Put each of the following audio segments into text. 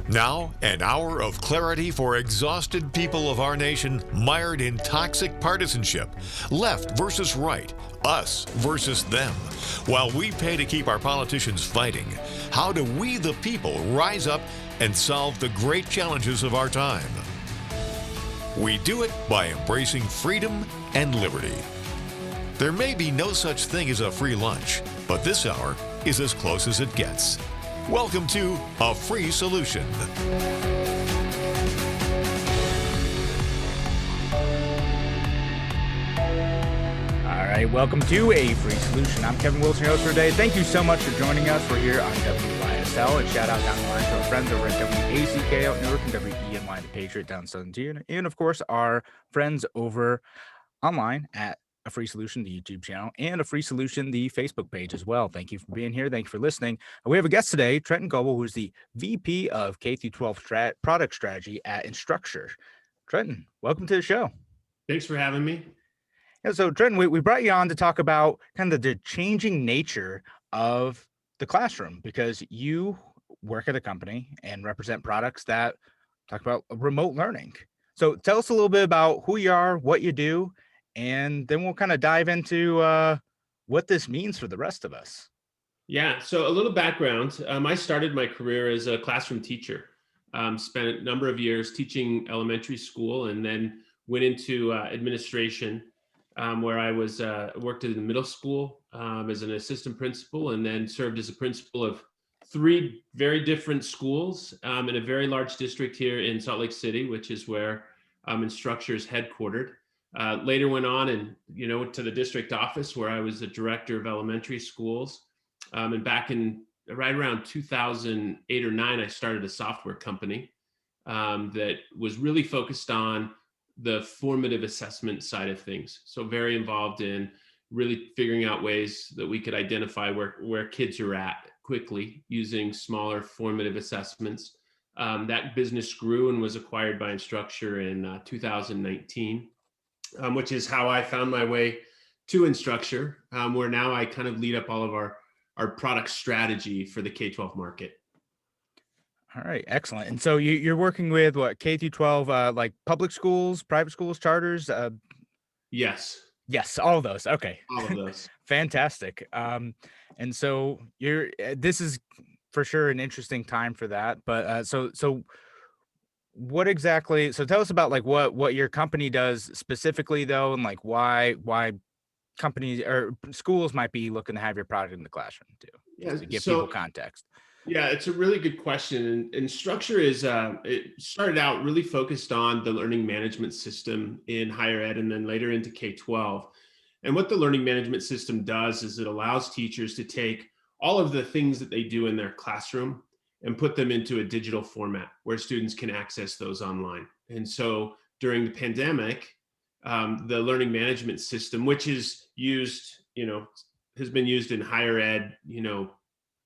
Now, an hour of clarity for exhausted people of our nation mired in toxic partisanship. Left versus right, us versus them. While we pay to keep our politicians fighting, how do we, the people, rise up and solve the great challenges of our time? We do it by embracing freedom and liberty. There may be no such thing as a free lunch, but this hour is as close as it gets. Welcome to A Free Solution. All right, welcome to A Free Solution. I'm Kevin Wilson, your host for today. Thank you so much for joining us. We're here on WYSL, and shout out down the line to our friends over at WACK out in Newark and WENY the Patriot down in Southern Tier, and of course our friends over online at A Free Solution, the YouTube channel, and A Free Solution, the Facebook page as well. Thank you for being here. Thank you for listening. We have a guest today, Trenton Goble, who's the VP of K-12 product strategy at Instructure. Trenton, welcome to the show. Thanks for having me. Yeah, so Trenton, we brought you on to talk about kind of the changing nature of the classroom, because you work at a company and represent products that talk about remote learning. So tell us a little bit about who you are, what you do, and then we'll kind of dive into what this means for the rest of us. Yeah, so a little background. I started my career as a classroom teacher. Spent a number of years teaching elementary school, and then went into administration, where I was worked in the middle school as an assistant principal, and then served as a principal of 3 very different schools in a very large district here in Salt Lake City, which is where Instructure is headquartered. Later went on and, to the district office where I was the director of elementary schools. And back in right around 2008 or 9, I started a software company that was really focused on the formative assessment side of things. So very involved in really figuring out ways that we could identify where kids are at quickly using smaller formative assessments. That business grew and was acquired by Instructure in 2019. Which is how I found my way to Instructure, where now I kind of lead up all of our product strategy for the K-12 market. All right, excellent. And so you're working with what, K-12, like public schools, private schools, charters? Yes. Yes, all of those. Okay. All of those. Fantastic. And so this is for sure an interesting time for that. But so what exactly, so tell us about like what your company does specifically though, and like why companies or schools might be looking to have your product in the classroom too, just to give people context. Yeah, it's a really good question. And Instructure is, it started out really focused on the learning management system in higher ed and then later into K-12. And what the learning management system does is it allows teachers to take all of the things that they do in their classroom and put them into a digital format where students can access those online. And so during the pandemic, the learning management system, which is used, has been used in higher ed,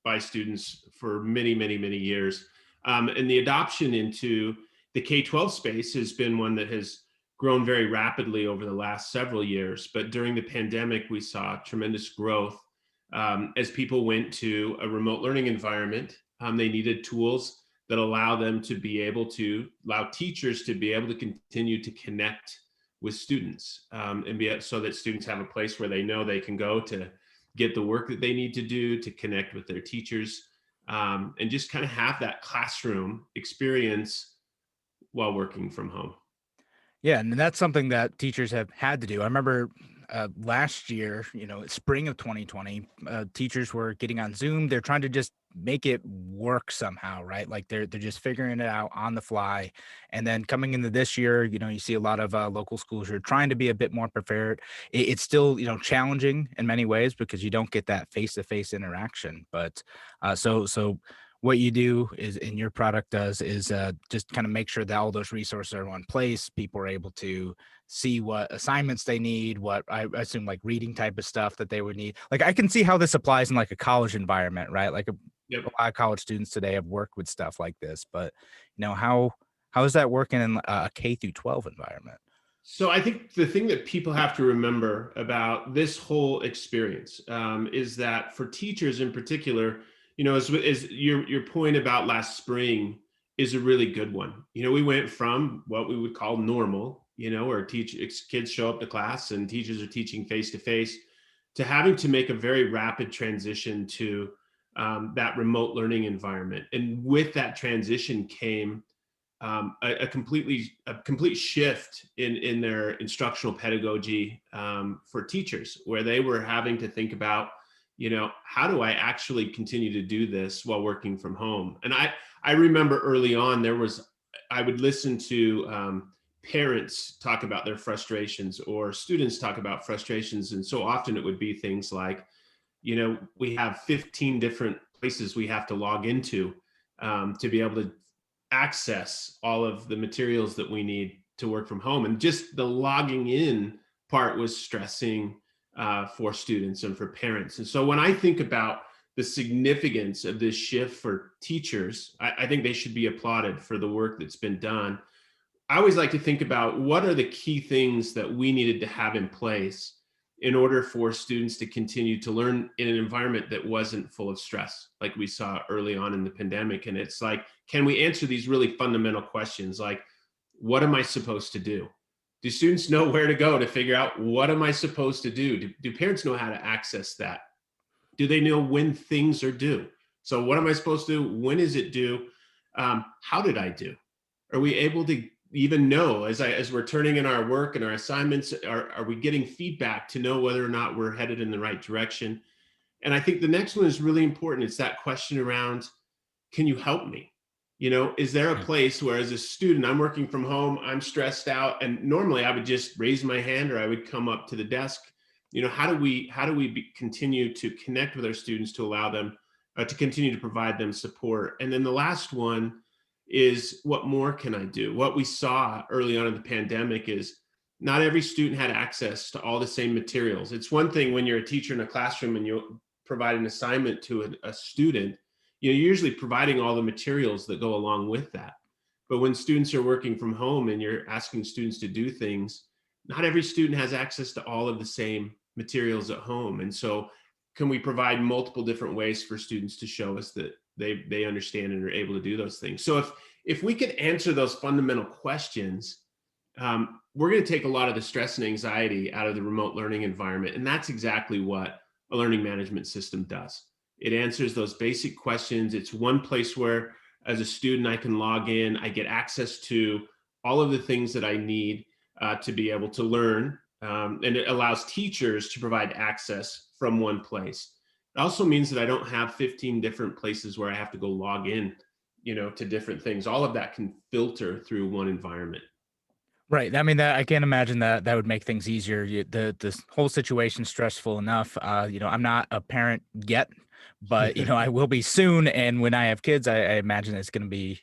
by students for many, many, many years. And the adoption into the K-12 space has been one that has grown very rapidly over the last several years. But during the pandemic, we saw tremendous growth as people went to a remote learning environment. They needed tools that allow teachers to be able to continue to connect with students so that students have a place where they know they can go to get the work that they need to do, to connect with their teachers, and just kind of have that classroom experience while working from home. Yeah, and that's something that teachers have had to do. I remember last year, spring of 2020, teachers were getting on Zoom. They're trying to just make it work somehow, right? Like they're just figuring it out on the fly. And then coming into this year, you see a lot of local schools who are trying to be a bit more prepared. It's still, challenging in many ways because you don't get that face-to-face interaction. But so what you do is, and your product does, is just kind of make sure that all those resources are in one place. People are able to see what assignments they need, what I assume like reading type of stuff that they would need. Like I can see how this applies in like a college environment, right? Like a lot of college students today have worked with stuff like this, but how is that working in a K through 12 environment? So I think the thing that people have to remember about this whole experience is that for teachers in particular, as your point about last spring, is a really good one. We went from what we would call normal, where kids show up to class and teachers are teaching face to face, to having to make a very rapid transition to that remote learning environment. And with that transition came a complete shift in their instructional pedagogy for teachers, where they were having to think about, how do I actually continue to do this while working from home? And I remember early on, I would listen to parents talk about their frustrations, or students talk about frustrations. And so often it would be things like, we have 15 different places we have to log into to be able to access all of the materials that we need to work from home. And just the logging in part was stressing for students and for parents. And so when I think about the significance of this shift for teachers, I think they should be applauded for the work that's been done. I always like to think about what are the key things that we needed to have in place in order for students to continue to learn in an environment that wasn't full of stress, like we saw early on in the pandemic. And it's like, can we answer these really fundamental questions? Like, what am I supposed to do? Do students know where to go to figure out what am I supposed to do? Do parents know how to access that? Do they know when things are due? So what am I supposed to do? When is it due? How did I do? Are we able to even know as we're turning in our work and our assignments, are we getting feedback to know whether or not we're headed in the right direction? And I think the next one is really important. It's that question around, can you help me? Is there a place where, as a student, I'm working from home, I'm stressed out, and normally I would just raise my hand or I would come up to the desk. How do we continue to connect with our students to allow them to continue to provide them support? And then the last one is, what more can I do? What we saw early on in the pandemic is not every student had access to all the same materials. It's one thing when you're a teacher in a classroom and you provide an assignment to a student, you're usually providing all the materials that go along with that. But when students are working from home and you're asking students to do things, not every student has access to all of the same materials at home. And so can we provide multiple different ways for students to show us that they understand and are able to do those things? So if we could answer those fundamental questions, we're going to take a lot of the stress and anxiety out of the remote learning environment. And that's exactly what a learning management system does. It answers those basic questions. It's one place where, as a student, I can log in, I get access to all of the things that I need to be able to learn. And it allows teachers to provide access from one place. It also means that I don't have 15 different places where I have to go log in, to different things. All of that can filter through one environment. Right. I mean, that I can't imagine that would make things easier. This whole situation stressful enough. I'm not a parent yet, but I will be soon. And when I have kids, I imagine it's going to be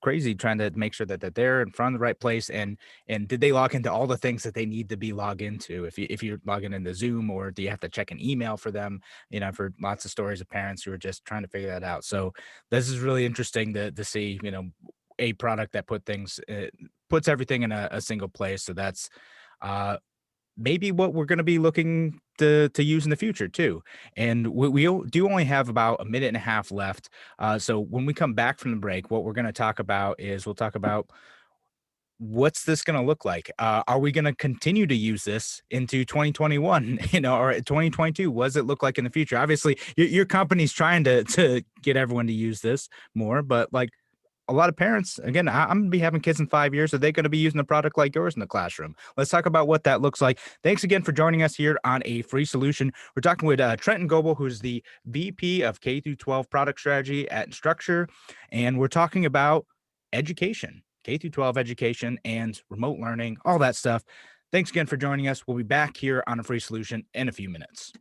crazy trying to make sure that they're in front of the right place. And did they log into all the things that they need to be logged into? If you're logging into Zoom, or do you have to check an email for them? I've heard lots of stories of parents who are just trying to figure that out. So this is really interesting to see, a product that puts everything in a single place. So that's maybe what we're going to be looking to use in the future too. And we do only have about a minute and a half left. So when we come back from the break, what we're going to talk about is, we'll talk about what's this going to look like? Are we going to continue to use this into 2021, or 2022? What does it look like in the future? Obviously, your company's trying to get everyone to use this more, but like, a lot of parents, again, I'm going to be having kids in 5 years. Are they going to be using a product like yours in the classroom? Let's talk about what that looks like. Thanks again for joining us here on A Free Solution. We're talking with Trenton Goble, who's the VP of K-12 Product Strategy at Instructure. And we're talking about education, K-12 education and remote learning, all that stuff. Thanks again for joining us. We'll be back here on A Free Solution in a few minutes.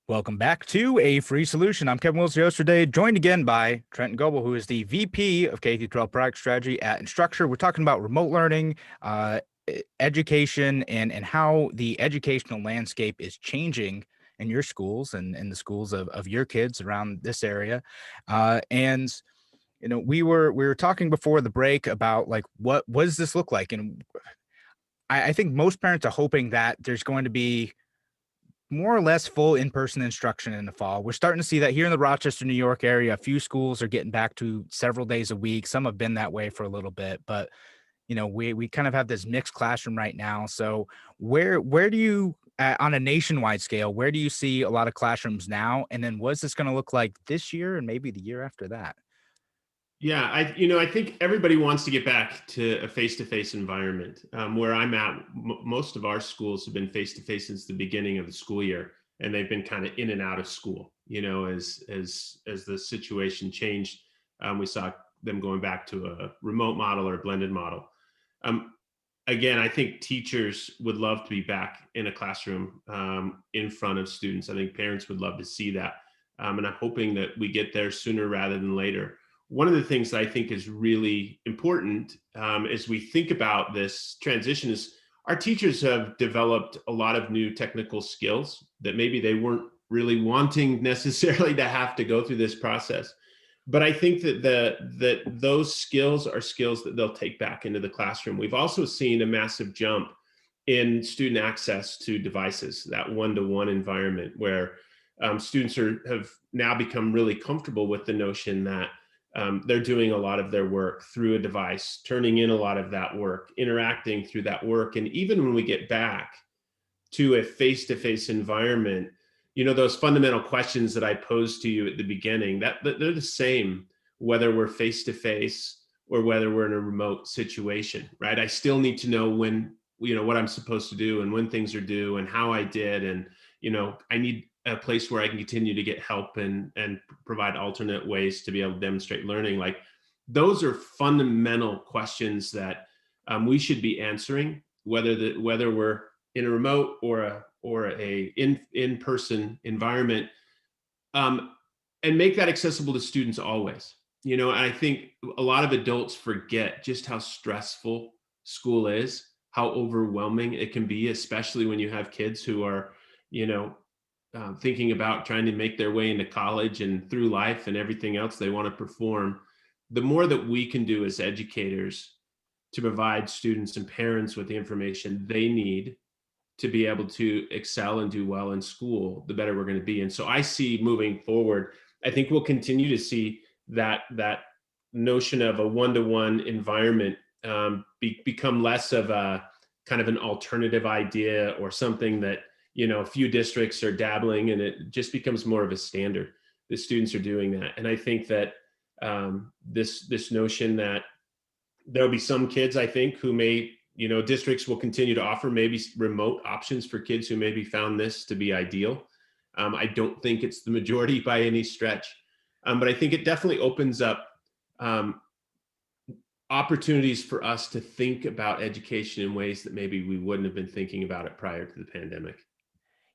Welcome back to A Free Solution. I'm Kevin Wills, your host today, joined again by Trenton Goble, who is the VP of K-12 Product Strategy at Instructure. We're talking about remote learning, education, and how the educational landscape is changing in your schools and in the schools of your kids around this area. We were talking before the break about like what does this look like, and I think most parents are hoping that there's going to be more or less full in-person instruction in the fall. We're starting to see that here in the Rochester, New York area. A few schools are getting back to several days a week. Some have been that way for a little bit, but we kind of have this mixed classroom right now. So where do you on a nationwide scale, where do you see a lot of classrooms now? And then what's this going to look like this year and maybe the year after that? Yeah, I think everybody wants to get back to a face-to-face environment. Where I'm at, most of our schools have been face-to-face since the beginning of the school year, and they've been kind of in and out of school. As the situation changed, we saw them going back to a remote model or a blended model. Um, Again, I think teachers would love to be back in a classroom in front of students. I think parents would love to see that, and I'm hoping that we get there sooner rather than later. One of the things that I think is really important as we think about this transition is our teachers have developed a lot of new technical skills that maybe they weren't really wanting necessarily to have to go through this process. But I think that those skills are skills that they'll take back into the classroom. We've also seen a massive jump in student access to devices, that one-to-one environment where students have now become really comfortable with the notion that they're doing a lot of their work through a device, turning in a lot of that work, interacting through that work. And even when we get back to a face-to-face environment, those fundamental questions that I posed to you at the beginning, that they're the same, whether we're face-to-face or whether we're in a remote situation, right? I still need to know when, what I'm supposed to do and when things are due and how I did. And, I need a place where I can continue to get help and provide alternate ways to be able to demonstrate learning. Like those are fundamental questions that we should be answering, whether we're in a remote or a in-person environment, and make that accessible to students always. And I think a lot of adults forget just how stressful school is, how overwhelming it can be, especially when you have kids who are, thinking about trying to make their way into college and through life and everything else they want to perform. The more that we can do as educators to provide students and parents with the information they need to be able to excel and do well in school, the better we're going to be. And so I see moving forward, I think we'll continue to see that notion of a one-to-one environment become less of a kind of an alternative idea or something that a few districts are dabbling, and it just becomes more of a standard. The students are doing that, and I think that this notion that there'll be some kids, I think, who may, districts will continue to offer maybe remote options for kids who maybe found this to be ideal. I don't think it's the majority by any stretch, but I think it definitely opens up opportunities for us to think about education in ways that maybe we wouldn't have been thinking about it prior to the pandemic.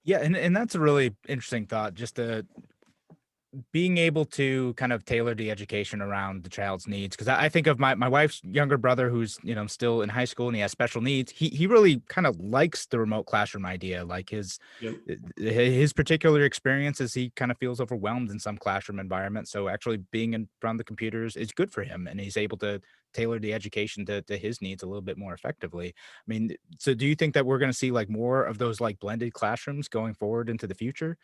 Yeah, and that's a really interesting thought, just being able to kind of tailor the education around the child's needs. Because I think of my wife's younger brother who's, still in high school and he has special needs. He really kind of likes the remote classroom idea. Like Yep. his particular experience is he kind of feels overwhelmed in some classroom environments. So actually being in front of the computers is good for him, and he's able to tailor the education to his needs a little bit more effectively. I mean, so do you think that we're going to see like more of those like blended classrooms going forward into the future?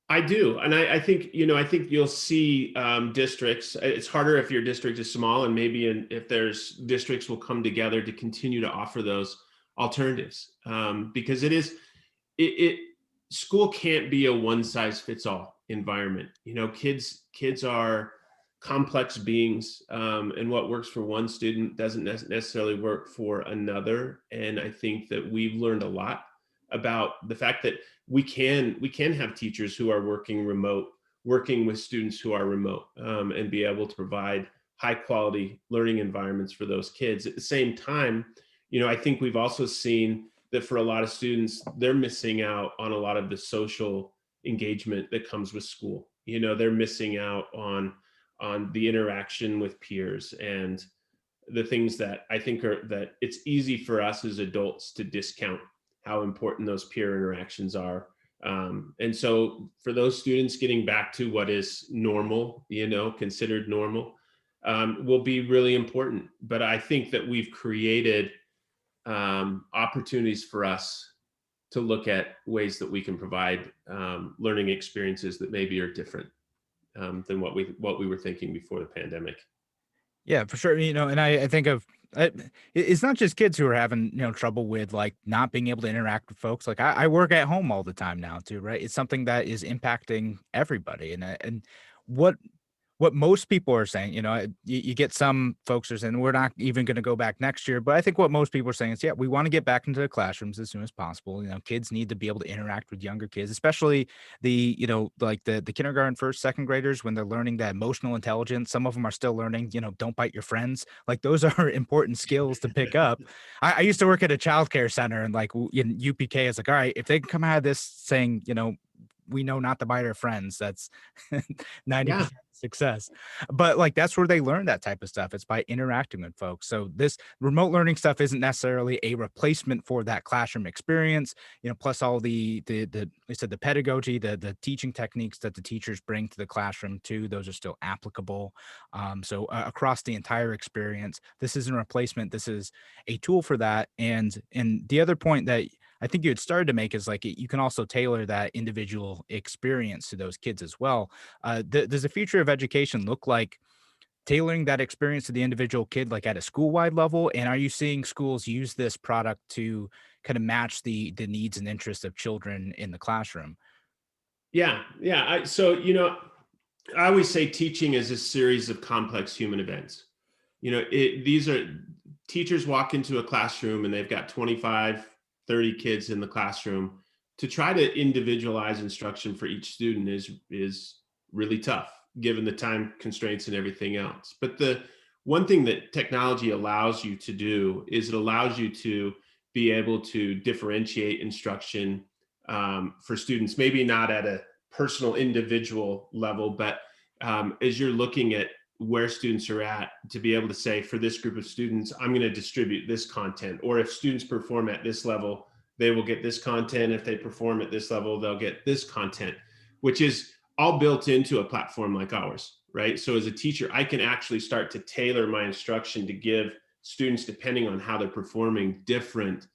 I do. And I think, I think you'll see districts. It's harder if your district is small, and maybe if there's districts will come together to continue to offer those alternatives, because it school can't be a one size fits all environment. Kids are complex beings, and what works for one student doesn't necessarily work for another. And I think that we've learned a lot about the fact that we can have teachers who are working remote, working with students who are remote, and be able to provide high quality learning environments for those kids. At the same time, I think we've also seen that for a lot of students, they're missing out on a lot of the social engagement that comes with school. They're missing out on the interaction with peers and the things that I think are that it's easy for us as adults to discount how important those peer interactions are. And so for those students, getting back to what is normal, considered normal, will be really important. But I think that we've created opportunities for us to look at ways that we can provide learning experiences that maybe are different than what we were thinking before the pandemic. Yeah, for sure. And I think of it's not just kids who are having, trouble with like not being able to interact with folks. Like I work at home all the time now too, right? It's something that is impacting everybody. And what what most people are saying, you get some folks are saying we're not even going to go back next year, but I think what most people are saying is, yeah, we want to get back into the classrooms as soon as possible. Kids need to be able to interact with younger kids, especially like the kindergarten, first, second graders when they're learning that emotional intelligence. Some of them are still learning, don't bite your friends. Like those are important skills to pick up. I used to work at a childcare center, and like in UPK, it's like, all right, if they can come out of this saying, we know not to bite our friends, that's Yeah. 90% success. But like that's where they learn that type of stuff. It's by interacting with folks. So this remote learning stuff isn't necessarily a replacement for that classroom experience, plus all the I said the pedagogy, the teaching techniques that the teachers bring to the classroom too, those are still applicable. So across the entire experience, this isn't a replacement. This is a tool for that. And the other point that I think you had started to make is like you can also tailor that individual experience to those kids as well. Does the future of education look like tailoring that experience to the individual kid, like at a school-wide level? And are you seeing schools use this product to kind of match the needs and interests of children in the classroom? Yeah. Yeah. I always say teaching is a series of complex human events. These are teachers walk into a classroom and they've got 25, 30 kids in the classroom. To try to individualize instruction for each student is really tough given the time constraints and everything else. But the one thing that technology allows you to do is it allows you to be able to differentiate instruction for students, maybe not at a personal individual level, but as you're looking at where students are at, to be able to say, for this group of students, I'm going to distribute this content. Or if students perform at this level, they will get this content. If they perform at this level, they'll get this content, which is all built into a platform like ours, right? So as a teacher, I can actually start to tailor my instruction to give students, depending on how they're performing, different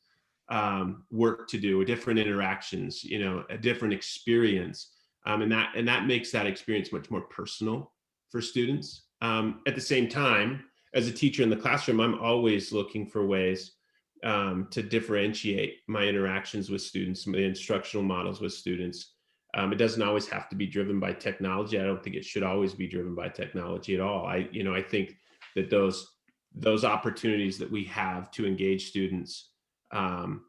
work to do, different interactions, a different experience. And that makes that experience much more personal for students. At the same time, as a teacher in the classroom, I'm always looking for ways to differentiate my interactions with students, my instructional models with students. It doesn't always have to be driven by technology. I don't think it should always be driven by technology at all. I think that those opportunities that we have to engage students, in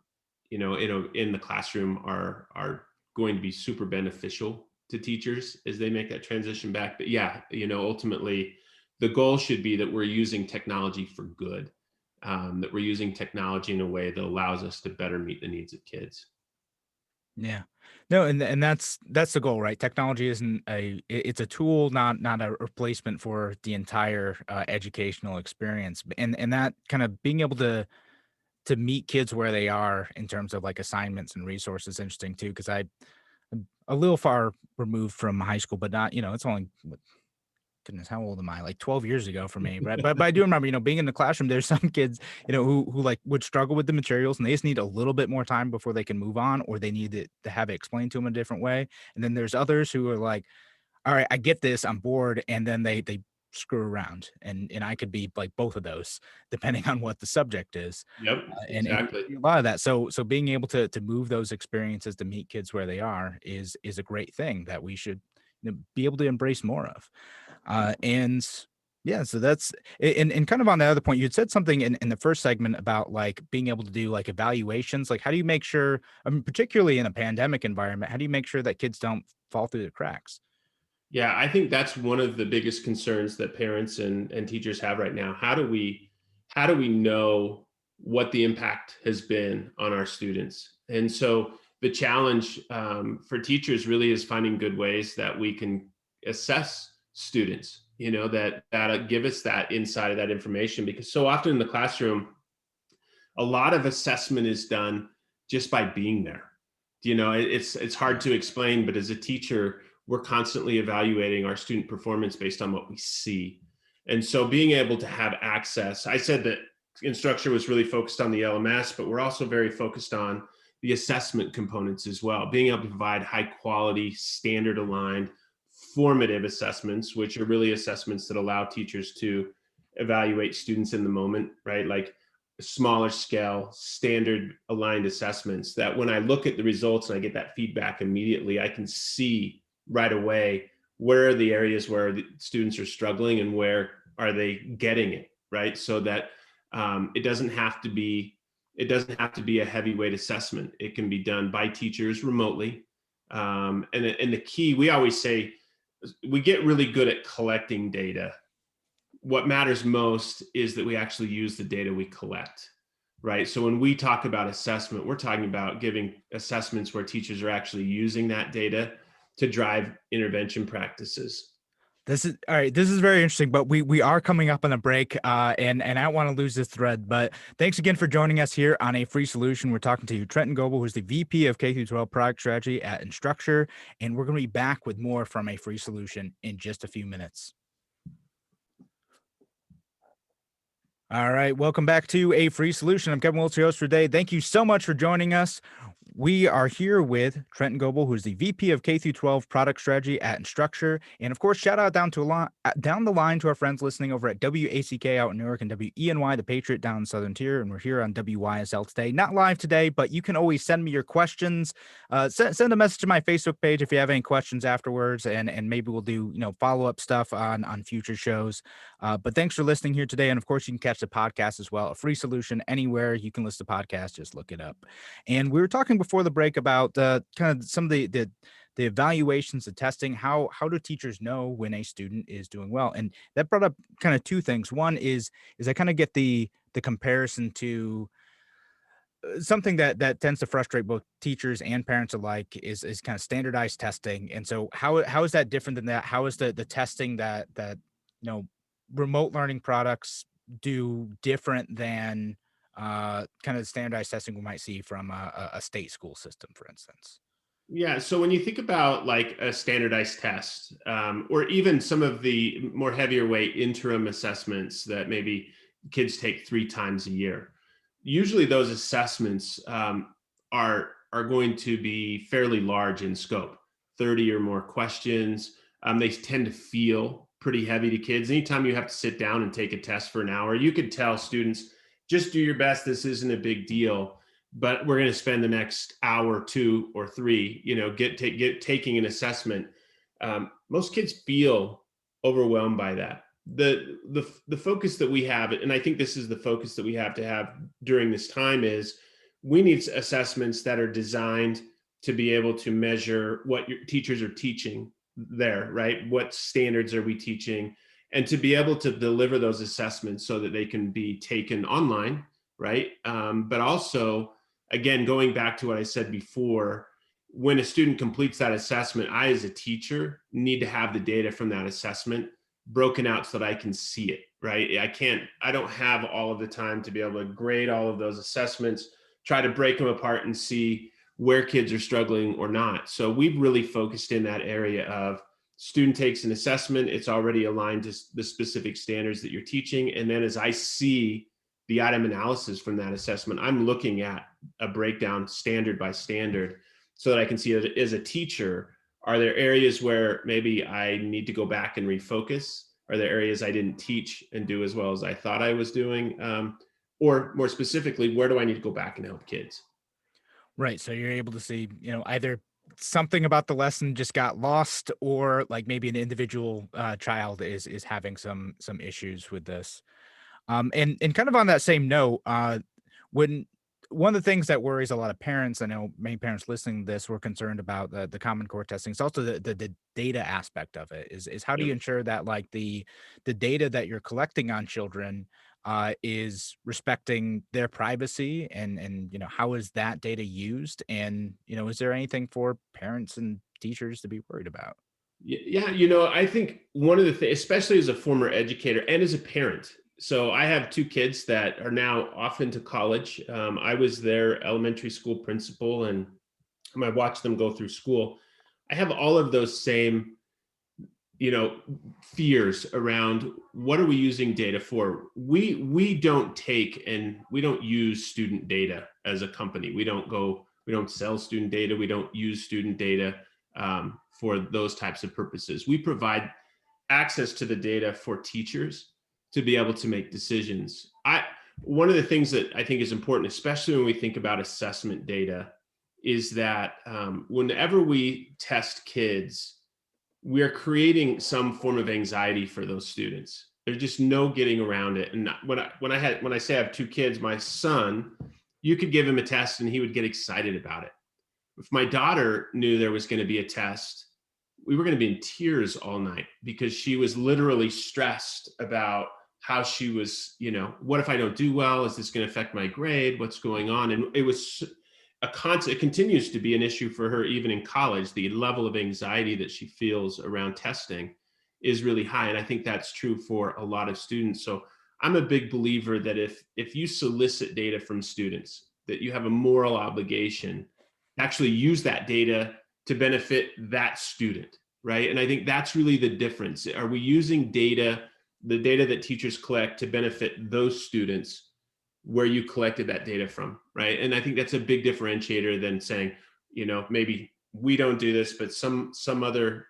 the classroom are going to be super beneficial to teachers as they make that transition back. But yeah, ultimately, the goal should be that we're using technology for good, that we're using technology in a way that allows us to better meet the needs of kids. Yeah. No, and that's the goal, right? Technology isn't it's a tool, not a replacement for the entire educational experience. And that kind of being able to meet kids where they are in terms of like assignments and resources is interesting too, because I'm a little far removed from high school, but not, it's only goodness, how old am I? Like 12 years ago for me, right? But I do remember, being in the classroom, there's some kids, who like would struggle with the materials and they just need a little bit more time before they can move on, or they need it to have it explained to them a different way. And then there's others who are like, all right, I get this, I'm bored. And then they screw around. And I could be like both of those, depending on what the subject is. Yep, And exactly. a lot of that. So being able to move those experiences to meet kids where they are is a great thing that we should be able to embrace more of. And yeah, so that's and kind of on the other point, you had said something in the first segment about like being able to do like evaluations. Like, how do you make sure, I mean, particularly in a pandemic environment, how do you make sure that kids don't fall through the cracks? Yeah, I think that's one of the biggest concerns that parents and teachers have right now. How do we know what the impact has been on our students? And so the challenge for teachers really is finding good ways that we can assess students, that give us that insight of that information, because so often in the classroom, a lot of assessment is done just by being there. It's hard to explain, but as a teacher, we're constantly evaluating our student performance based on what we see. And so being able to have access, I said that instructure was really focused on the LMS, but we're also very focused on the assessment components as well, being able to provide high quality, standard aligned, formative assessments, which are really assessments that allow teachers to evaluate students in the moment, right? Like smaller scale, standard aligned assessments that when I look at the results and I get that feedback immediately, I can see right away where are the areas where the students are struggling and where are they getting it, right? So that it doesn't have to be a heavyweight assessment. It can be done by teachers remotely. And the key, we always say, we get really good at collecting data. What matters most is that we actually use the data we collect, right? So when we talk about assessment, we're talking about giving assessments where teachers are actually using that data to drive intervention practices. This is all right. This is very interesting, but we are coming up on a break, and I don't want to lose this thread. But thanks again for joining us here on A Free Solution. We're talking to Trenton Goble, who's the VP of K-12 Product Strategy at Instructure, and we're going to be back with more from A Free Solution in just a few minutes. All right, welcome back to A Free Solution. I'm Kevin Wiltz, your host for today. Thank you so much for joining us. We are here with Trenton Goble, who's the VP of K-12 Product Strategy at Instructure. And of course, shout out down the line to our friends listening over at WACK out in Newark and WENY, the Patriot down in Southern Tier. And we're here on WYSL today. Not live today, but you can always send me your questions. Send a message to my Facebook page if you have any questions afterwards, and maybe we'll do follow-up stuff on future shows. But thanks for listening here today. And of course, you can catch the podcast as well. A Free Solution anywhere you can listen to podcasts, just look it up. And we were talking before the break about kind of some of the evaluations, the testing. How do teachers know when a student is doing well? And that brought up kind of two things. One is I kind of get the comparison to something that tends to frustrate both teachers and parents alike is kind of standardized testing. And so how is that different than that? How is the testing that remote learning products do different than kind of standardized testing we might see from a state school system, for instance? Yeah. So when you think about like a standardized test, or even some of the more heavier weight interim assessments that maybe kids take 3 times a year, usually those assessments are going to be fairly large in scope, 30 or more questions. They tend to feel pretty heavy to kids. Anytime you have to sit down and take a test for an hour, you could tell students, just do your best. This isn't a big deal, but we're going to spend the next hour, 2 or 3, taking an assessment. Most kids feel overwhelmed by that. The focus that we have, and I think this is the focus that we have to have during this time, is we need assessments that are designed to be able to measure what your teachers are teaching there, right? What standards are we teaching? And to be able to deliver those assessments so that they can be taken online, right? But also, again, going back to what I said before, when a student completes that assessment, I, as a teacher, need to have the data from that assessment broken out so that I can see it, right? I don't have all of the time to be able to grade all of those assessments, try to break them apart and see where kids are struggling or not. So we've really focused in that area of student takes an assessment, it's already aligned to the specific standards that you're teaching. And then as I see the item analysis from that assessment, I'm looking at a breakdown standard by standard so that I can see that as a teacher, are there areas where maybe I need to go back and refocus? Are there areas I didn't teach and do as well as I thought I was doing? Or more specifically, where do I need to go back and help kids? Right. So you're able to see, either something about the lesson just got lost, or like maybe an individual child is having some issues with this. And kind of on that same note, when one of the things that worries a lot of parents, I know many parents listening to this were concerned about the Common Core testing. It's also the data aspect of it. Is how do you ensure that like the data that you're collecting on children is respecting their privacy, and how is that data used, and is there anything for parents and teachers to be worried about? Yeah, I think one of the things, especially as a former educator and as a parent, so I have 2 kids that are now off into college. I was their elementary school principal, and I watched them go through school. I have all of those same, fears around what are we using data for? We don't take and we don't use student data as a company. We don't We don't sell student data. We don't use student data for those types of purposes. We provide access to the data for teachers to be able to make decisions. One of the things that I think is important, especially when we think about assessment data, is that whenever we test kids, we are creating some form of anxiety for those students. There's just no getting around it. And when I say I have two kids, my son, you could give him a test and he would get excited about it. If my daughter knew there was going to be a test, we were going to be in tears all night because she was literally stressed about how she was, what if I don't do well? Is this going to affect my grade? What's going on? And it was it continues to be an issue for her even in college. The level of anxiety that she feels around testing is really high. And I think that's true for a lot of students. So I'm a big believer that if you solicit data from students, that you have a moral obligation to actually use that data to benefit that student, right? And I think that's really the difference. Are we using data, the data that teachers collect, to benefit those students where you collected that data from, right? And I think that's a big differentiator than saying, maybe we don't do this, but some other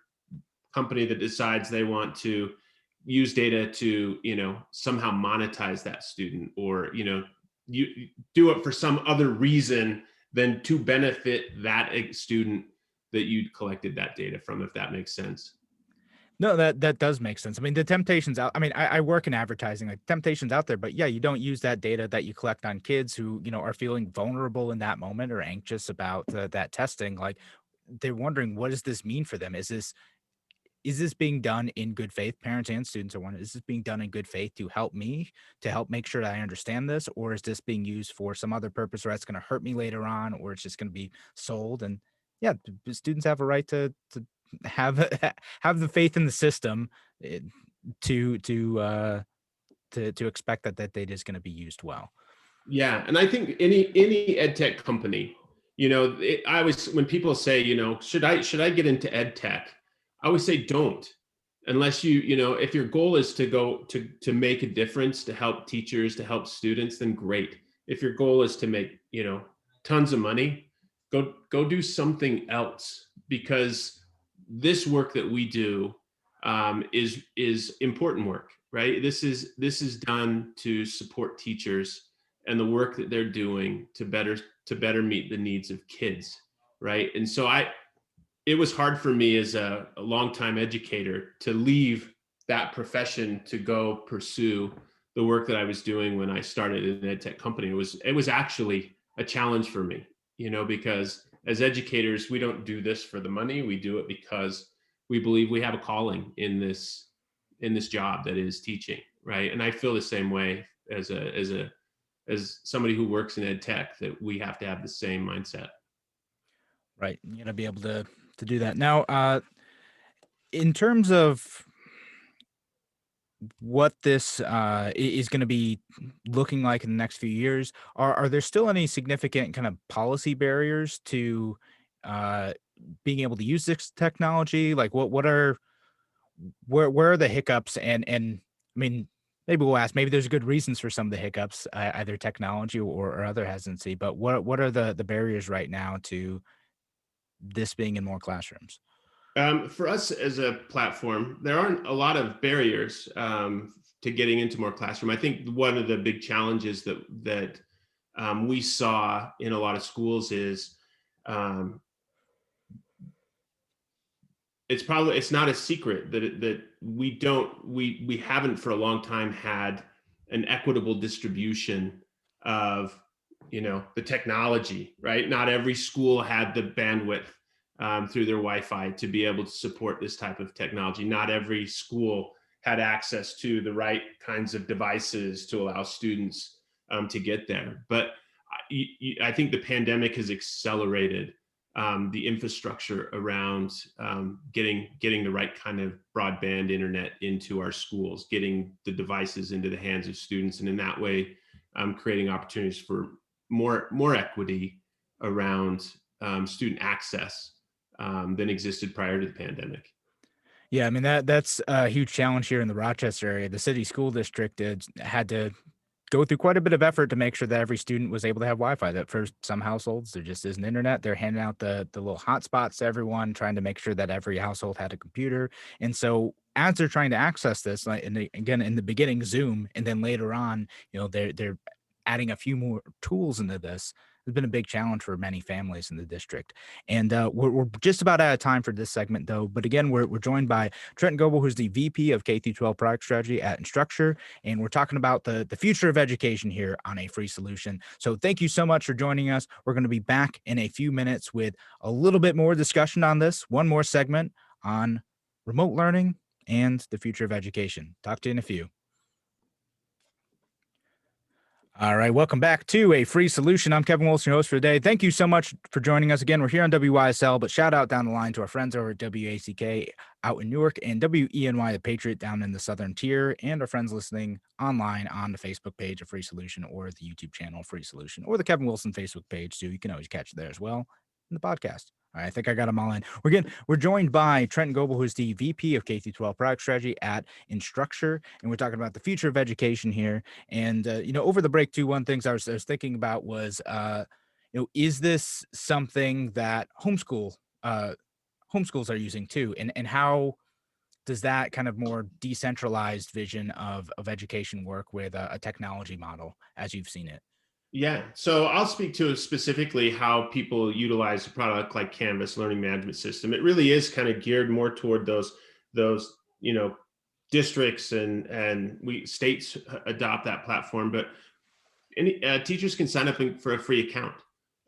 company that decides they want to use data to, somehow monetize that student, or, you do it for some other reason than to benefit that student that you collected that data from, if that makes sense. No, that does make sense. I mean, the temptation's out. I mean, I work in advertising, like temptation's out there, but yeah, you don't use that data that you collect on kids who, are feeling vulnerable in that moment or anxious about that testing. Like, they're wondering, what does this mean for them? Is this being done in good faith? Parents and students are wondering, is this being done in good faith to help me, to help make sure that I understand this? Or is this being used for some other purpose where it's going to hurt me later on, or it's just going to be sold? And yeah, students have a right to have have the faith in the system, eh, to expect that data is going to be used well. Yeah, and I think any ed tech company, I always, when people say, should I get into ed tech, I always say don't, unless if your goal is to go to make a difference, to help teachers, to help students, then great. If your goal is to make tons of money, go do something else, because this work that we do is important work, right? This is done to support teachers and the work that they're doing to better meet the needs of kids, right? And so it was hard for me as a longtime educator to leave that profession to go pursue the work that I was doing when I started an ed tech company. It was actually a challenge for me, because as educators, we don't do this for the money. We do it because we believe we have a calling in this job that is teaching, right? And I feel the same way as somebody who works in ed tech, that we have to have the same mindset. Right. You got to be able to do that. Now, in terms of what this is going to be looking like in the next few years, are there still any significant kind of policy barriers to being able to use this technology? Like, what are where are the hiccups? And I mean, maybe we'll ask. Maybe there's good reasons for some of the hiccups, either technology or other hesitancy. But what are the barriers right now to this being in more classrooms? For us as a platform, there aren't a lot of barriers to getting into more classroom. I think one of the big challenges that we saw in a lot of schools is it's not a secret that we haven't for a long time had an equitable distribution of the technology, right? Not every school had the bandwidth through their Wi-Fi to be able to support this type of technology. Not every school had access to the right kinds of devices to allow students to get there. But I think the pandemic has accelerated the infrastructure around getting the right kind of broadband internet into our schools, getting the devices into the hands of students, and in that way, creating opportunities for more equity around student access than existed prior to the pandemic. Yeah, I mean that's a huge challenge here in the Rochester area. The city school district had to go through quite a bit of effort to make sure that every student was able to have Wi-Fi. That for some households, there just isn't internet. They're handing out the little hotspots to everyone, trying to make sure that every household had a computer. And so as they're trying to access this, like again in the beginning, Zoom, and then later on, they're adding a few more tools into this. Has been a big challenge for many families in the district. And we're just about out of time for this segment, though. But again, we're joined by Trenton Goble, who's the VP of K through 12 product strategy at Instructure, and we're talking about the future of education here on A Free Solution. So thank you so much for joining us. We're going to be back in a few minutes with a little bit more discussion on this, one more segment on remote learning and the future of education. Talk to you in a few. All right, welcome back to A Free Solution. I'm Kevin Wilson, your host for today. Thank you so much for joining us again. We're here on WYSL, but shout out down the line to our friends over at WACK out in Newark and WENY, the Patriot, down in the Southern Tier, and our friends listening online on the Facebook page of Free Solution or the YouTube channel Free Solution or the Kevin Wilson Facebook page too. You can always catch it there as well in the podcast. All right, I think I got them all in. We're joined by Trenton Goble, who's the VP of K through 12 product strategy at Instructure, and we're talking about the future of education here. And over the break too, one thing I was thinking about was, is this something that homeschools are using too, and how does that kind of more decentralized vision of education work with a technology model as you've seen it? Yeah, so I'll speak to specifically how people utilize a product like Canvas Learning Management System. It really is kind of geared more toward those districts and states adopt that platform, but any teachers can sign up for a free account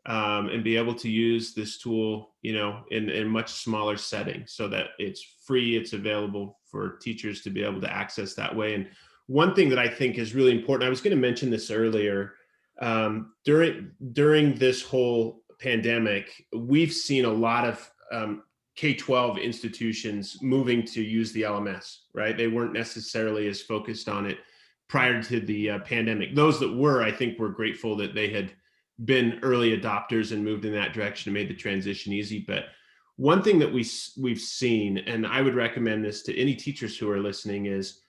and be able to use this tool, in much smaller setting, so that it's free, it's available for teachers to be able to access that way. And one thing that I think is really important, I was going to mention this earlier, during this whole pandemic, we've seen a lot of K-12 institutions moving to use the LMS, right? They weren't necessarily as focused on it prior to the pandemic. Those that were, I think, were grateful that they had been early adopters and moved in that direction and made the transition easy. But one thing that we've seen, and I would recommend this to any teachers who are listening, is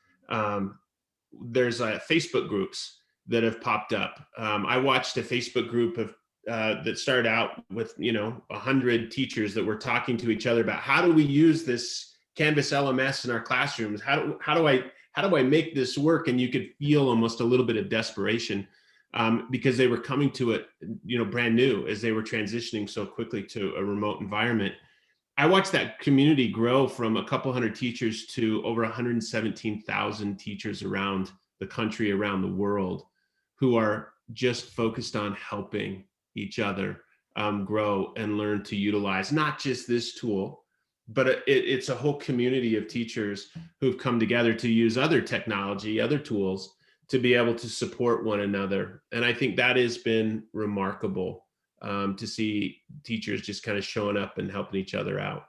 there's Facebook groups that have popped up. I watched a Facebook group that started out with 100 teachers that were talking to each other about how do we use this Canvas LMS in our classrooms? How do I make this work? And you could feel almost a little bit of desperation because they were coming to it, brand new, as they were transitioning so quickly to a remote environment. I watched that community grow from a couple hundred teachers to over 117,000 teachers around the country, around the world, who are just focused on helping each other grow and learn to utilize not just this tool, but it's a whole community of teachers who've come together to use other technology, other tools, to be able to support one another. And I think that has been remarkable to see teachers just kind of showing up and helping each other out.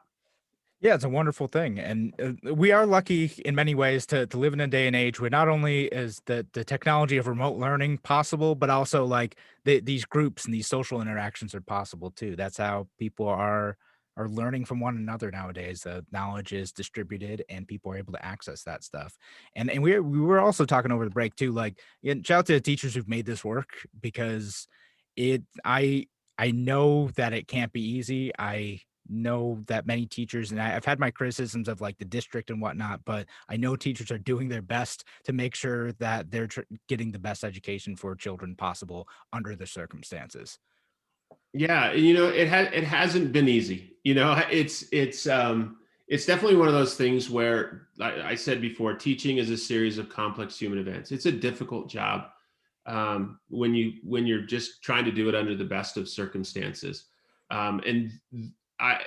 Yeah, it's a wonderful thing. And we are lucky in many ways to live in a day and age where not only is the technology of remote learning possible, but also like these groups and these social interactions are possible too. That's how people are learning from one another nowadays. Knowledge is distributed and people are able to access that stuff. And we were also talking over the break too, like, shout out to the teachers who've made this work, because I know that it can't be easy. I know that many teachers, and I've had my criticisms of like the district and whatnot, but I know teachers are doing their best to make sure that they're getting the best education for children possible under the circumstances. Yeah, it hasn't been easy. It's definitely one of those things where I said before, teaching is a series of complex human events. It's a difficult job when you're just trying to do it under the best of circumstances. And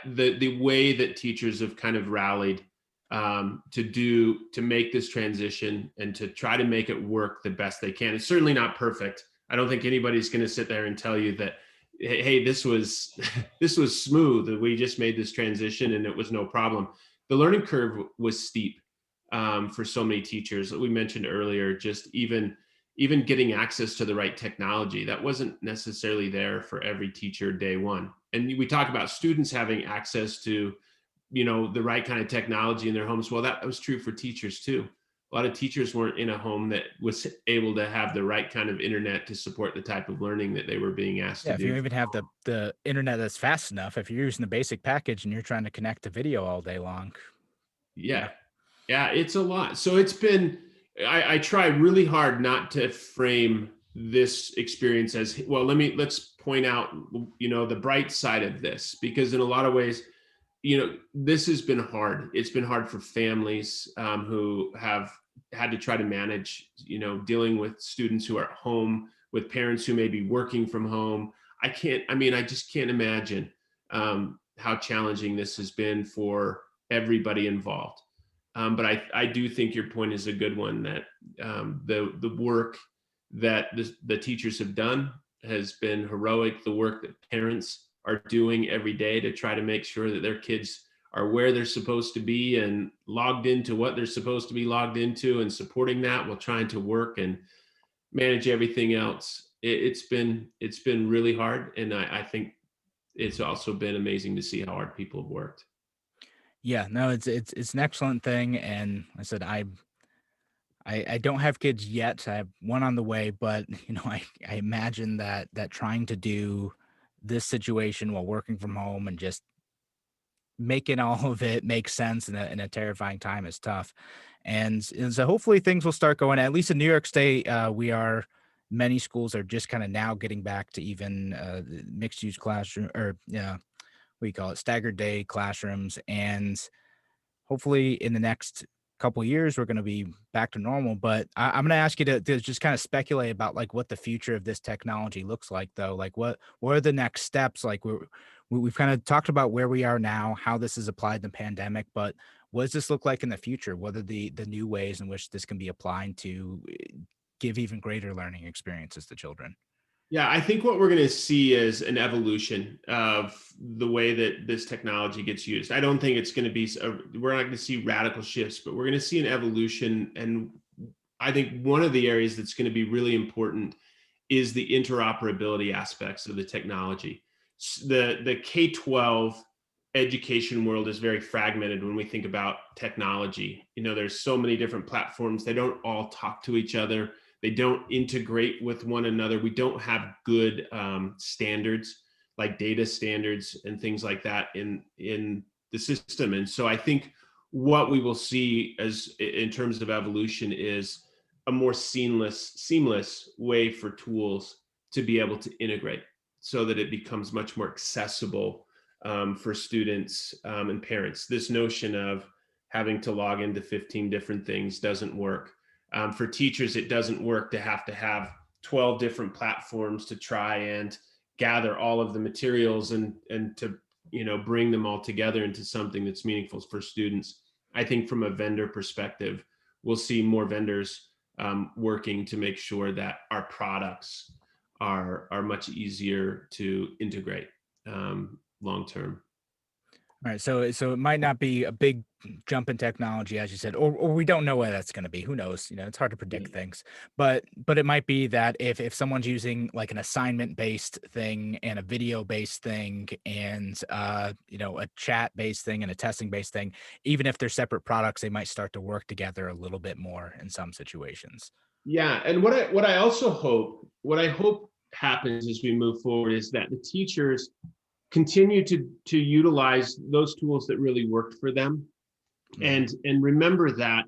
the way that teachers have kind of rallied to make this transition and to try to make it work the best they can. It's certainly not perfect. I don't think anybody's going to sit there and tell you that, hey, this was smooth, and we just made this transition and it was no problem. The learning curve was steep for so many teachers that we mentioned earlier. Just even getting access to the right technology, that wasn't necessarily there for every teacher day one. And we talk about students having access to, the right kind of technology in their homes. Well, that was true for teachers too. A lot of teachers weren't in a home that was able to have the right kind of internet to support the type of learning that they were being asked Yeah, to if you do. even have the internet that's fast enough, if you're using the basic package and you're trying to connect to video all day long, Yeah. yeah. Yeah, it's a lot. So it's been, I try really hard not to frame this experience as, well, let's point out, the bright side of this, because in a lot of ways, this has been hard. It's been hard for families who have had to try to manage, dealing with students who are at home, with parents who may be working from home. I just can't imagine how challenging this has been for everybody involved. But I do think your point is a good one, that the work that the teachers have done has been heroic. The work that parents are doing every day to try to make sure that their kids are where they're supposed to be and logged into what they're supposed to be logged into, and supporting that while trying to work and manage everything else. It's been really hard, and I think it's also been amazing to see how hard people have worked. Yeah, no, it's an excellent thing, and I said I don't have kids yet. I have one on the way, but I imagine that trying to do this situation while working from home and just making all of it make sense in a terrifying time is tough. And so hopefully things will start going, at least in New York State. Many schools are just kind of now getting back to even mixed use classroom, or yeah, what do you call it, staggered day classrooms. And hopefully in the next couple of years we're going to be back to normal. But I'm going to ask you to just kind of speculate about like what the future of this technology looks like, though. Like what are the next steps? Like we've kind of talked about where we are now, how this is applied in the pandemic, but what does this look like in the future? What are the new ways in which this can be applied to give even greater learning experiences to children? Yeah, I think what we're going to see is an evolution of the way that this technology gets used. I don't think it's going to be, we're not going to see radical shifts, but we're going to see an evolution. And I think one of the areas that's going to be really important is the interoperability aspects of the technology. The K-12 education world is very fragmented when we think about technology. There's so many different platforms. They don't all talk to each other. They don't integrate with one another. We don't have good standards, like data standards and things like that in the system. And so I think what we will see as in terms of evolution is a more seamless way for tools to be able to integrate, so that it becomes much more accessible for students and parents. This notion of having to log into 15 different things doesn't work. For teachers, it doesn't work to have 12 different platforms to try and gather all of the materials and to bring them all together into something that's meaningful for students. I think from a vendor perspective, we'll see more vendors working to make sure that our products are much easier to integrate long term. All right, so it might not be a big jump in technology, as you said, or we don't know what that's going to be. Who knows? It's hard to predict things, but it might be that if someone's using like an assignment based thing and a video based thing and a chat based thing and a testing based thing, even if they're separate products, they might start to work together a little bit more in some situations. Yeah, and what I hope happens as we move forward is that the teachers continue to utilize those tools that really worked for them, Mm. and remember that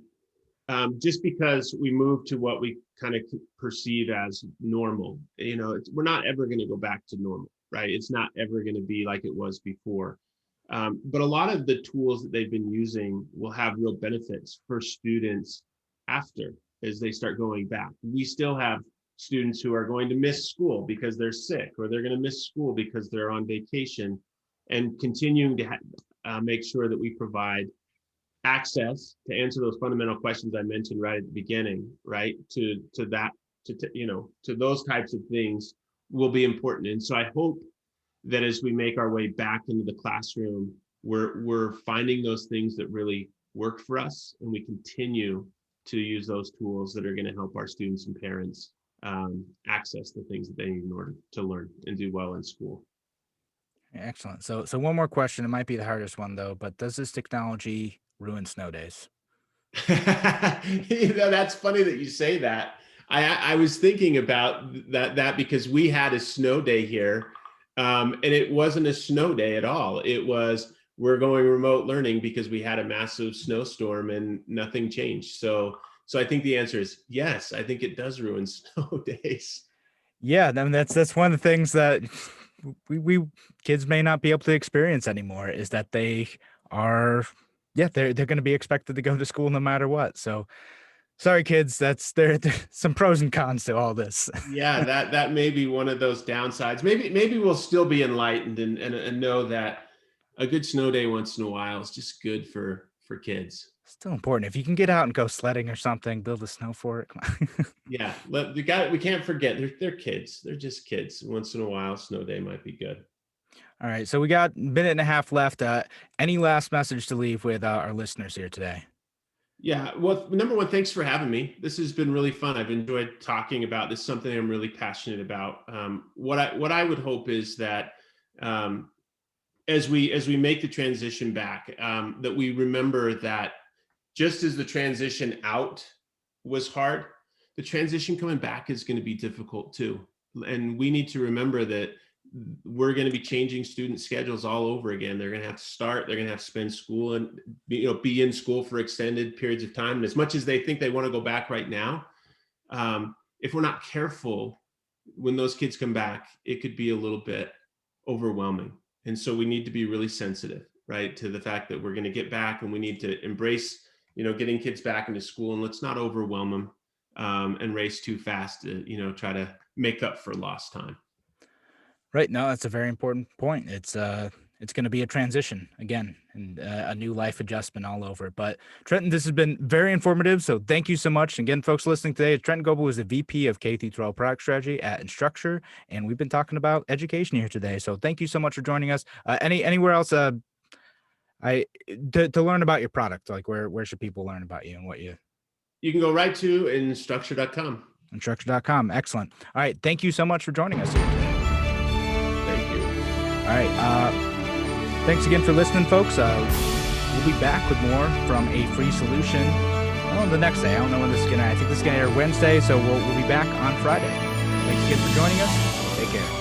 just because we move to what we kind of perceive as normal, we're not ever going to go back to normal, right? It's not ever going to be like it was before. But a lot of the tools that they've been using will have real benefits for students after, as they start going back. We still have students who are going to miss school because they're sick, or they're going to miss school because they're on vacation, and continuing to make sure that we provide access to answer those fundamental questions I mentioned right at the beginning, right? To those types of things will be important. And so I hope that as we make our way back into the classroom, we're finding those things that really work for us, and we continue to use those tools that are going to help our students and parents access the things that they need in order to learn and do well in school. Excellent. So one more question. It might be the hardest one though, but does this technology ruin snow days? That's funny that you say that. I was thinking about that because we had a snow day here, and it wasn't a snow day at all. It was, we're going remote learning because we had a massive snowstorm and nothing changed. So I think the answer is yes. I think it does ruin snow days. Yeah, I mean, that's one of the things that we kids may not be able to experience anymore, is that they are, yeah, they're going to be expected to go to school no matter what. So sorry, kids, there's some pros and cons to all this. Yeah, that may be one of those downsides. Maybe we'll still be enlightened and know that a good snow day once in a while is just good for kids. Still important. If you can get out and go sledding or something, build a snow fort. Come on. Yeah, we can't forget they're kids. They're just kids. Once in a while, snow day might be good. All right, so we got a minute and a half left. Any last message to leave with our listeners here today? Yeah, well, number one, thanks for having me. This has been really fun. I've enjoyed talking about this, something I'm really passionate about. What I would hope is that as we make the transition back, that we remember that just as the transition out was hard, the transition coming back is going to be difficult too. And we need to remember that we're going to be changing student schedules all over again. They're going to have to start, they're going to have to spend school and be in school for extended periods of time. And as much as they think they want to go back right now, if we're not careful, when those kids come back, it could be a little bit overwhelming. And so we need to be really sensitive, right, to the fact that we're going to get back, and we need to embrace, getting kids back into school, and let's not overwhelm them and race too fast to, try to make up for lost time. Right. No, that's a very important point. It's going to be a transition again, and a new life adjustment all over. But Trenton, this has been very informative. So thank you so much. Again, folks listening today, Trenton Goble is the VP of K-12 product strategy at Instructure, and we've been talking about education here today. So thank you so much for joining us. Anywhere else to learn about your product, like where should people learn about you and what you? You can go right to Instructure.com. Instructure.com. Excellent. All right. Thank you so much for joining us here today. All right. Thanks again for listening, folks. We'll be back with more from A Free Solution the next day. I don't know when this is going to, I think this is going to air Wednesday, so we'll be back on Friday. Thanks again for joining us. Take care.